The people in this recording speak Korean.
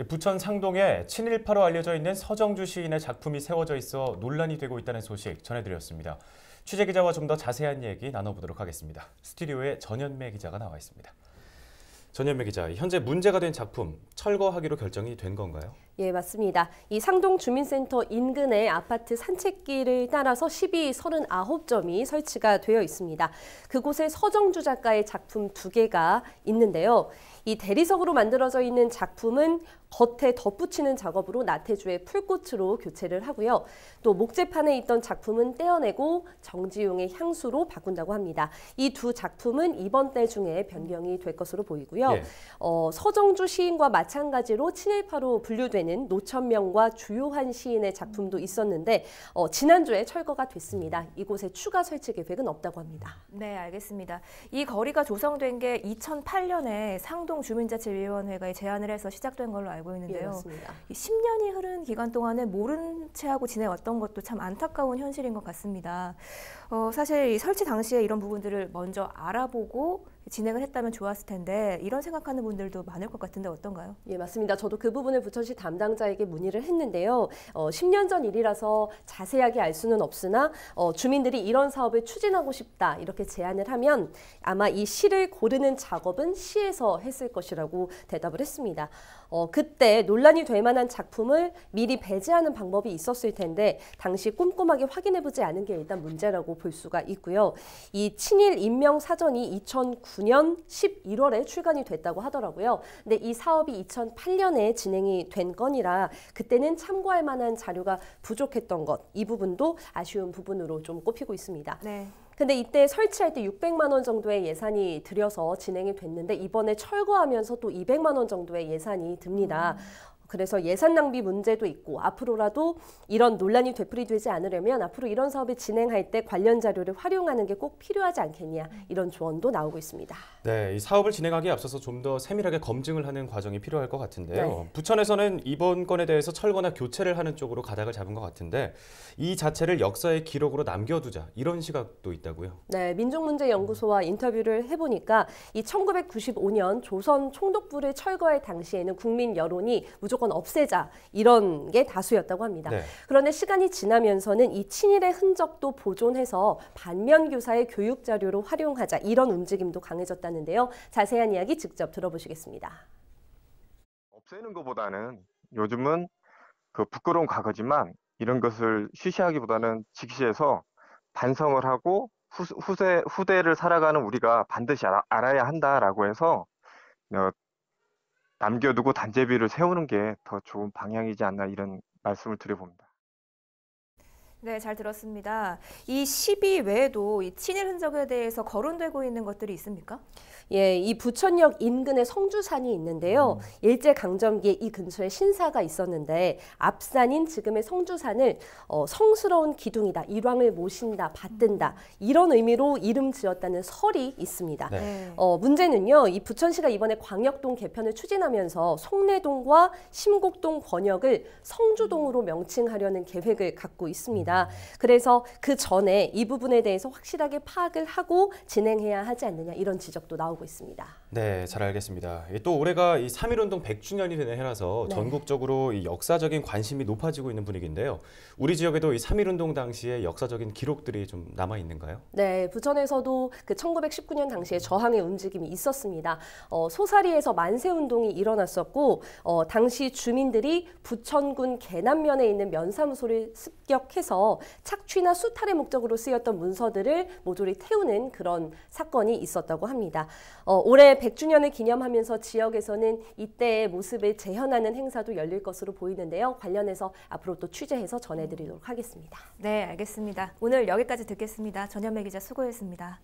부천 상동에 친일파로 알려져 있는 서정주 시인의 작품이 세워져 있어 논란이 되고 있다는 소식 전해드렸습니다. 취재기자와 좀 더 자세한 얘기 나눠보도록 하겠습니다. 스튜디오에 전현매 기자가 나와 있습니다. 전현매 기자, 현재 문제가 된 작품 철거하기로 결정이 된 건가요? 예, 맞습니다. 이 상동 주민센터 인근의 아파트 산책길을 따라서 시비 39점이 설치가 되어 있습니다. 그곳에 서정주 작가의 작품 2개가 있는데요. 이 대리석으로 만들어져 있는 작품은 겉에 덧붙이는 작업으로 나태주의 풀꽃으로 교체를 하고요. 또 목재판에 있던 작품은 떼어내고 정지용의 향수로 바꾼다고 합니다. 이 두 작품은 이번 달 중에 변경이 될 것으로 보이고요. 예. 서정주 시인과 마찬가지로 친일파로 분류되는 노천명과 주요한 시인의 작품도 있었는데 지난주에 철거가 됐습니다. 이곳에 추가 설치 계획은 없다고 합니다. 네, 알겠습니다. 이 거리가 조성된 게 2008년에 상동 주민자치위원회가 제안을 해서 시작된 걸로 알고 있는데요. 예, 맞습니다. 10년이 흐른 기간 동안에 모른 채 하고 지내왔던 것도 참 안타까운 현실인 것 같습니다. 사실 이 설치 당시에 이런 부분들을 먼저 알아보고 진행을 했다면 좋았을 텐데 이런 생각하는 분들도 많을 것 같은데 어떤가요? 예, 맞습니다. 저도 그 부분을 부천시 담당자에게 문의를 했는데요. 10년 전 일이라서 자세하게 알 수는 없으나 주민들이 이런 사업을 추진하고 싶다 이렇게 제안을 하면 아마 이 시를 고르는 작업은 시에서 했을 것이라고 대답을 했습니다. 그때 논란이 될 만한 작품을 미리 배제하는 방법이 있었을 텐데 당시 꼼꼼하게 확인해보지 않은 게 일단 문제라고 볼 수가 있고요. 이 친일 인명 사전이 2009년 11월에 출간이 됐다고 하더라고요. 근데 이 사업이 2008년에 진행이 된 건이라 그때는 참고할 만한 자료가 부족했던 것, 이 부분도 아쉬운 부분으로 좀 꼽히고 있습니다. 네. 근데 이때 설치할 때 600만 원 정도의 예산이 들여서 진행이 됐는데 이번에 철거하면서 또 200만 원 정도의 예산이 듭니다. 그래서 예산 낭비 문제도 있고 앞으로라도 이런 논란이 되풀이되지 않으려면 앞으로 이런 사업을 진행할 때 관련 자료를 활용하는 게 꼭 필요하지 않겠냐 이런 조언도 나오고 있습니다. 네, 이 사업을 진행하기에 앞서서 좀 더 세밀하게 검증을 하는 과정이 필요할 것 같은데요. 네. 부천에서는 이번 건에 대해서 철거나 교체를 하는 쪽으로 가닥을 잡은 것 같은데 이 자체를 역사의 기록으로 남겨두자 이런 시각도 있다고요? 네, 민족문제연구소와 인터뷰를 해보니까 이 1995년 조선 총독부를 철거할 당시에는 국민 여론이 무조건 없애자 이런 게 다수였다고 합니다. 네. 그런데 시간이 지나면서는 이 친일의 흔적도 보존해서 반면교사의 교육 자료로 활용하자 이런 움직임도 강해졌다는데요. 자세한 이야기 직접 들어보시겠습니다. 없애는 것보다는 요즘은 그 부끄러운 과거지만 이런 것을 쉬쉬하기보다는 직시해서 반성을 하고 후대를 살아가는 우리가 반드시 알아야 한다라고 해서 남겨두고 단죄비를 세우는 게 더 좋은 방향이지 않나 이런 말씀을 드려봅니다. 네, 잘 들었습니다. 이 시비 외에도 이 친일 흔적에 대해서 거론되고 있는 것들이 있습니까? 예, 이 부천역 인근에 성주산이 있는데요. 일제강점기에 이 근처에 신사가 있었는데 앞산인 지금의 성주산을 성스러운 기둥이다, 일왕을 모신다, 받든다 이런 의미로 이름 지었다는 설이 있습니다. 네. 문제는요, 이 부천시가 이번에 광역동 개편을 추진하면서 송내동과 심곡동 권역을 성주동으로 명칭하려는 계획을 갖고 있습니다. 그래서 그 전에 이 부분에 대해서 확실하게 파악을 하고 진행해야 하지 않느냐 이런 지적도 나오고 있습니다. 네, 잘 알겠습니다. 또 올해가 이 3.1운동 100주년이 되는 해라서 네. 전국적으로 이 역사적인 관심이 높아지고 있는 분위기인데요. 우리 지역에도 이 3.1운동 당시의 역사적인 기록들이 좀 남아 있는가요? 네, 부천에서도 그 1919년 당시에 저항의 움직임이 있었습니다. 소사리에서 만세운동이 일어났었고 당시 주민들이 부천군 계남면에 있는 면사무소를 습격해서 착취나 수탈의 목적으로 쓰였던 문서들을 모조리 태우는 그런 사건이 있었다고 합니다. 올해 100주년을 기념하면서 지역에서는 이때의 모습을 재현하는 행사도 열릴 것으로 보이는데요. 관련해서 앞으로 또 취재해서 전해드리도록 하겠습니다. 네, 알겠습니다. 오늘 여기까지 듣겠습니다. 전현매 기자 수고했습니다.